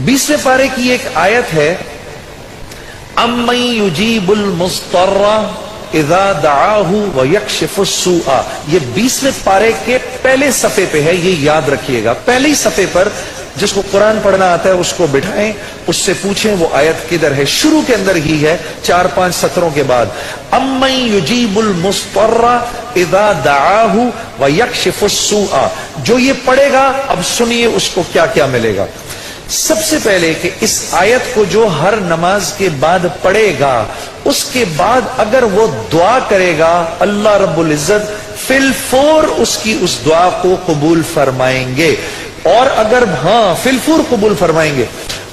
20वें पारे की एक आयत है, अम्मन युजीबुल मुस्तर्रा इज़ा दआहु व यक्शिफुस सूआ। ये 20वें पारे के पहले सफ़े पे है, ये याद रखिएगा। पहले ही सफ़े पर जिसको कुरान पढ़ना आता है उसको बिठाएं, उससे पूछें वो आयत किधर है। शुरू के अंदर ही है, 4-5 सत्रों के बाद। अम्मन युजीबुल मुस्तर्रा इज़ा दआहु व यक्शिफुस सूआ। जो ये पढ़ेगा, अब सुनिए उसको क्या क्या मिलेगा। सबसे पहले कि इस आयत को जो हर नमाज के बाद पढ़ेगा, उसके बाद अगर वो दुआ करेगा, अल्लाह रब्बुल इज्जत फिलफौर उसकी उस दुआ को कबूल फरमाएंगे। और अगर फिलफौर कबूल फरमाएंगे।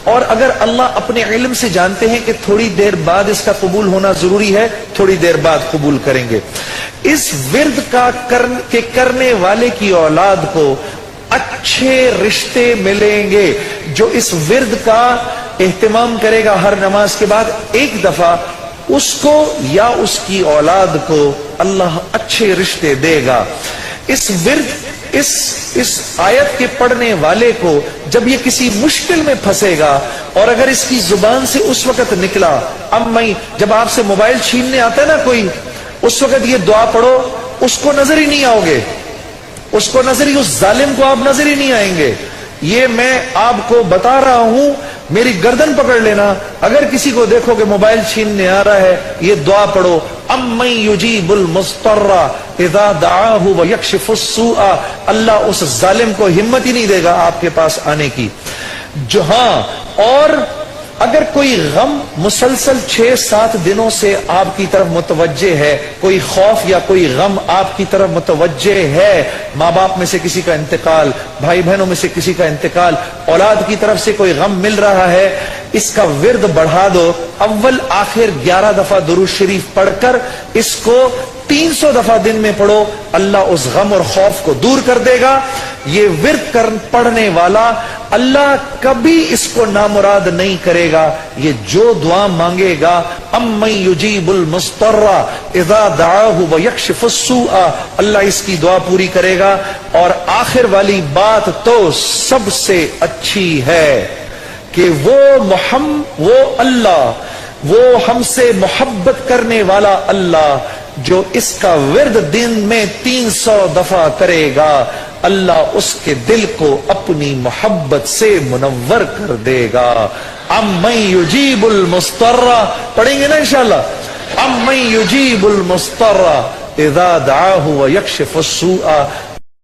और अगर अल्लाह अपने इल्म से जानते हैं कि थोड़ी देर बाद इसका कबूल होना जरूरी है, थोड़ी देर बाद कबूल करेंगे। इस विर्द का करने वाले की औलाद को अच्छे रिश्ते मिलेंगे। जो इस विर्द का एहतमाम करेगा हर नमाज के बाद एक दफा, उसको या उसकी औलाद को अल्लाह अच्छे रिश्ते देगा। इस विर्द इस आयत के पढ़ने वाले को जब ये किसी मुश्किल में फंसेगा, और अगर इसकी जुबान से उस वक्त निकला, जब आपसे मोबाइल छीनने आता है ना कोई, उस वक्त ये दुआ पढ़ो, उसको नजर ही नहीं आओगे, उसको नजर ही, उस जालिम को आप नजर ही नहीं आएंगे। ये मैं आपको बता रहा हूं, मेरी गर्दन पकड़ लेना। अगर किसी को देखोगे मोबाइल छीनने आ रहा है, ये दुआ पढ़ो, अम्मन युजीबुल मुस्तर्रा इज़ा दआहु व यक्शिफुस सूआ। अल्लाह उस जालिम को हिम्मत ही नहीं देगा आपके पास आने की। जो और अगर कोई गम मुसलसल 6-7 दिनों से आपकी तरफ मुतवज्जे है, कोई खौफ या कोई गम आपकी तरफ मुतवज्जे है, माँ बाप में से किसी का इंतकाल, भाई बहनों में से किसी का इंतकाल, औलाद की तरफ से कोई गम मिल रहा है, इसका विर्द बढ़ा दो। अव्वल आखिर 11 दफा दुरूद शरीफ पढ़कर इसको 300 दफा दिन में पढ़ो, अल्लाह उस गम और खौफ को दूर कर देगा। ये विर्द पढ़ने वाला अल्लाह कभी इसको नामुराद नहीं करेगा। ये जो दुआ मांगेगा, अम्मन युजीबुल मुस्तर्रा इज़ा दआहु व यक्शिफुस सूआ, अल्लाह इसकी दुआ पूरी करेगा। और आखिर वाली बात तो सबसे अच्छी है कि वो अल्लाह, वो हमसे मोहब्बत करने वाला अल्लाह, जो इसका विर्द दिन में 300 दफा करेगा, अल्लाह उसके दिल को अपनी मोहब्बत से मुनव्वर कर देगा। अम्मन युजीबुल मुस्तर्रा, पढ़ेंगे ना इंशाअल्लाह। अम्मन युजीबुल मुस्तर्रा इज़ा दआहु व यक्शिफुस सूआ।